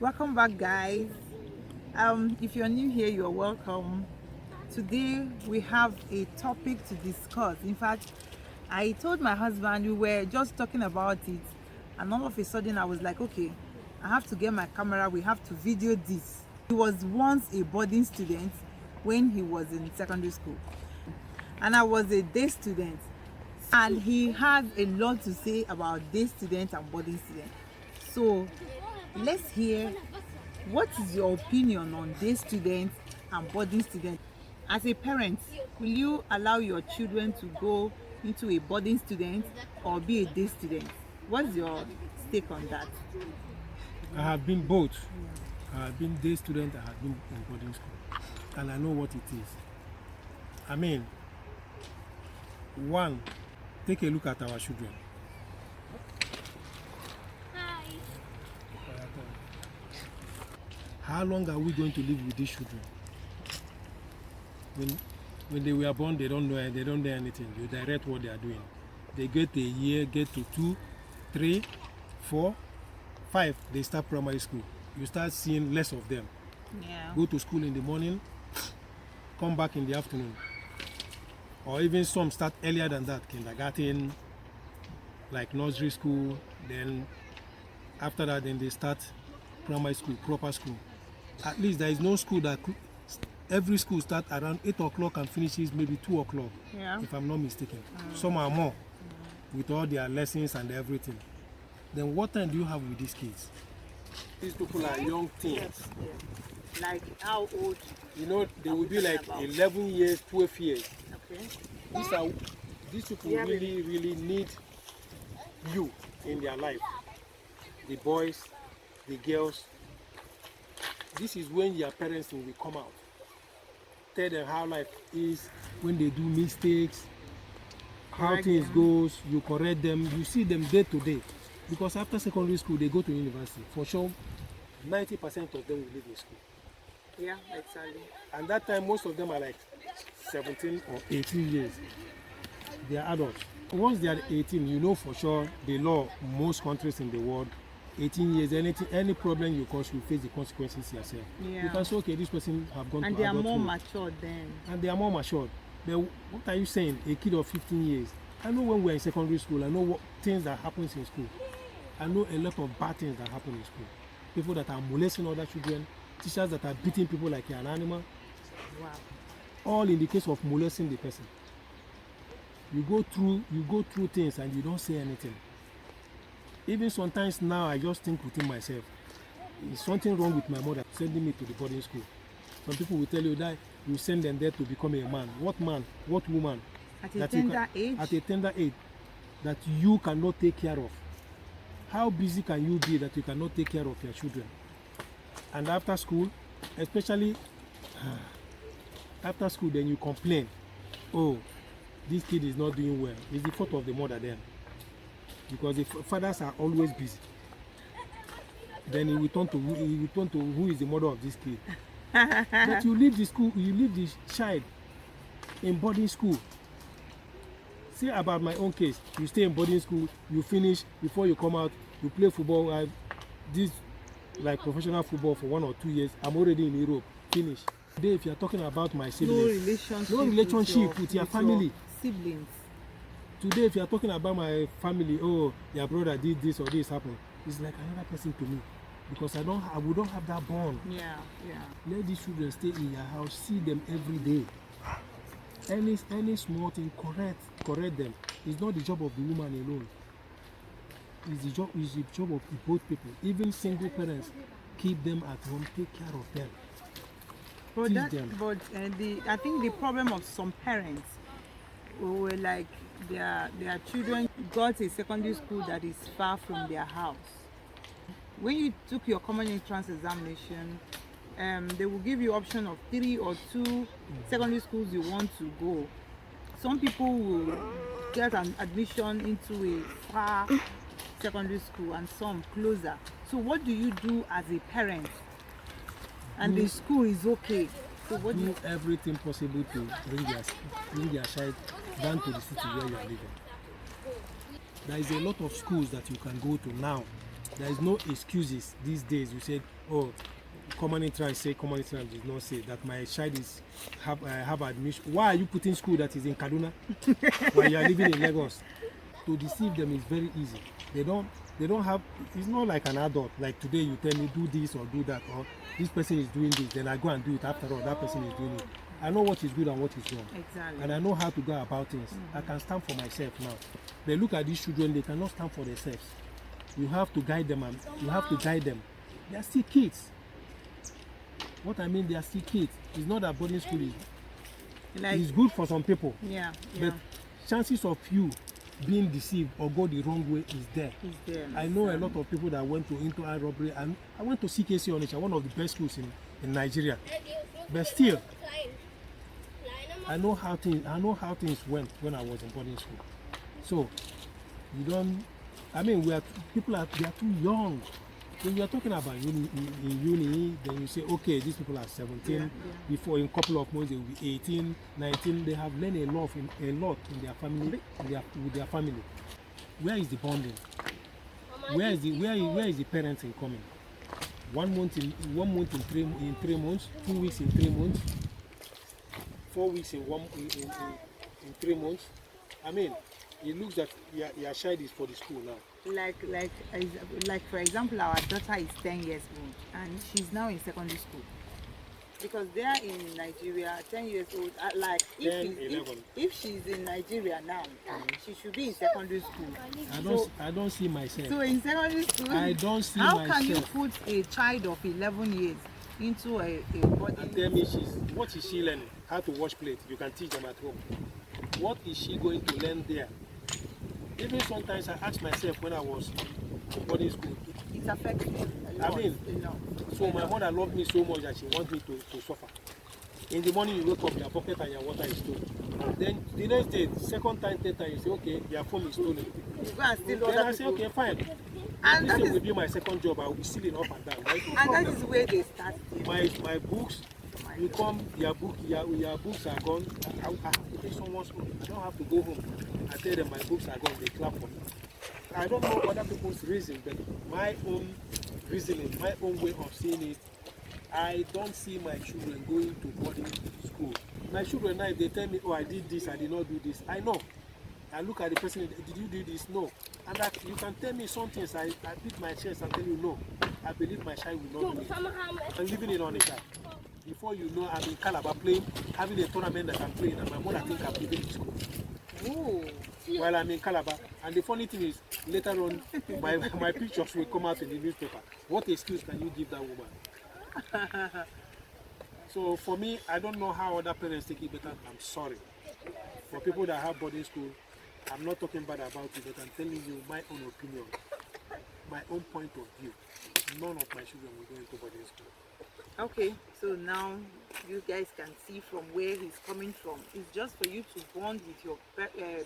Welcome back, guys. If you're new here, you're welcome. Today we have a topic to discuss. In fact, I told my husband we were just talking about it, and all of a sudden I was like, okay, I have to get my camera, we have to video this. He was once a boarding student when he was in secondary school, and I was a day student, and he has a lot to say about day student and boarding student. So let's hear, what is your opinion on day students and boarding students? As a parent, will you allow your children to go into a boarding student or be a day student? What's your take on that? I have been both. I have been day student, I have been in boarding school, and I know what it is. I mean, one, take a look at our children. How long are we going to live with these children? When they were born, they don't know anything. You direct what they are doing. They get a year, get to 2, 3, 4, 5. They start primary school. You start seeing less of them. Yeah. Go to school in the morning, come back in the afternoon. Or even some start earlier than that, kindergarten, like nursery school. Then after that, then they start primary school, proper school. At least there is no school that every school starts around 8 o'clock and finishes maybe 2 o'clock, Yeah. if I'm not mistaken. Some are more, with all their lessons and everything. Then what time do you have with these kids? These people are young teens. Yes. Like how old? You know, they will be like 11 years, 12 years. Okay. These people really need you in their life. The boys, the girls. This is when your parents will come out. Tell them how life is, when they do mistakes, how Correct things them. goes, you correct them, you see them day to day. Because after secondary school, they go to university. For sure, 90% of them will live in school. Yeah, exactly. And that time, most of them are like 17 or 18 years. They are adults. Once they are 18, you know for sure the law, most countries in the world, 18 years, any problem you cause, you face the consequences yourself. Yeah. You can say, okay, this person have gone And to they are more adulthood. mature then. And they are more matured. But what are you saying? A kid of 15 years. I know when we are in secondary school, I know what things that happens in school. I know a lot of bad things that happen in school. People that are molesting other children, teachers that are beating people like an animal. Wow. All in the case of molesting the person. You go through things and you don't say anything. Even sometimes now I just think within myself, is something wrong with my mother sending me to the boarding school? Some people will tell you that you send them there to become a man. What man? What woman? At a That you tender age? At a tender age that you cannot take care of. How busy can you be that you cannot take care of your children? And after school, especially after school, then you complain, oh, this kid is not doing well. It's the fault of the mother then. Because the fathers are always busy. Then he will turn to who is the mother of this kid. But you leave the school, you leave the child in boarding school. Say about my own case, you stay in boarding school, you finish, before you come out, you play football, this like professional football for 1 or 2 years, I'm already in Europe, finish. Today, if you're talking about my siblings, No relationship with your family. Siblings. Today, if you're talking about my family, oh, your brother did this or this happened, it's like another person to me. Because we don't have that bond. Yeah. Let these children stay in your house, see them every day. Any small thing, correct them. It's not the job of the woman alone. It's the job of both people. Even single parents, keep them at home, take care of them. I think the problem of some parents who were like their children got a secondary school that is far from their house. When you took your common entrance examination, they will give you option of 3 or 2 secondary schools you want to go. Some people will get an admission into a far secondary school and some closer. So what do you do as a parent? And the school is okay. So what do everything possible to bring your child down to the city where you are living. There is a lot of schools that you can go to now There is no excuses these days. You said, oh, common entrance say common entrance did not say that my child is have admission. Why are you putting school that is in Kaduna while you are living in Lagos? To deceive them is very easy. They don't have. It's not like an adult. Like today, you tell me do this or do that, or this person is doing this, then I go and do it. After all, that person is doing it. I know what is good and what is wrong. Exactly. And I know how to go about things. I can stand for myself now. They look at these children, they cannot stand for themselves. You have to guide them, and you have to guide them. They are still kids. What I mean, they are still kids. It's not that boarding school is good for some people. Yeah. But chances of you being deceived or go the wrong way is there. I know a lot of people that went into armed robbery, and I went to CKC Onitsha, one of the best schools in Nigeria. But still, I know how things went when I was in boarding school. So you don't. I mean, they are too young. When you are talking about in uni, then you say, okay, these people are 17. Before in a couple of months they will be 18, 19. They have learned a lot in their family, with their family. Where is the bonding? Where is the parenting coming? 1 month in 3 months, 2 weeks in 3 months, 4 weeks in 3 months. I mean, it looks that your child is for the school now. Like for example, our daughter is 10 years old and she's now in secondary school, because they are in Nigeria. 10 years old, like if she's in Nigeria now, she should be in secondary school. I don't see myself. So in secondary school, I don't see how myself. can you put a child of 11 years into a body? And tell me, what is she learning? How to wash plates? You can teach them at home. What is she going to learn there? Even sometimes I ask myself when I was in boarding school. It affects me a lot. So my mother loved me so much that she wants me to suffer. In the morning you wake up, your bucket and your water is stolen. And then the next day, second time, third time, you say, okay, your phone is stolen. You go and steal Then I say, okay, fine. And this will be my second job. I will be stealing up and down. Right? And that is where they start. My books. You come, your books are gone. I have to take someone's home. I don't have to go home. I tell them my books are gone. They clap for me. I don't know other people's reason, but my own reasoning, my own way of seeing it, I don't see my children going to boarding school. My children now, if they tell me, oh, I did this, I did not do this, I know. I look at the person, did you do this? No. And that you can tell me some things, I beat my chest and tell you no. I believe my child will not do it. I'm living in Onitsha. Before you know, I'm in Calabar playing, having a tournament that I'm playing, and my mother thinks I'm leaving the school. Ooh. While I'm in Calabar. And the funny thing is, later on, my pictures will come out in the newspaper. What excuse can you give that woman? So for me, I don't know how other parents take it, but I'm sorry. For people that have boarding school, I'm not talking bad about it, but I'm telling you my own opinion, my own point of view. None of my children will go into boarding school. Okay, so now you guys can see from where he's coming from. It's just for you to bond with your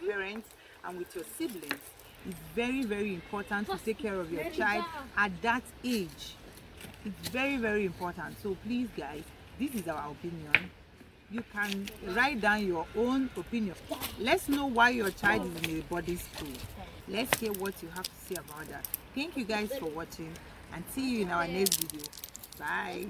parents and with your siblings. It's very, very important to take care of your child at that age. It's very, very important. So please guys, this is our opinion. You can write down your own opinion. Let's know why your child is in a boarding school. Let's hear what you have to say about that. Thank you guys for watching, and see you in our next video. Bye.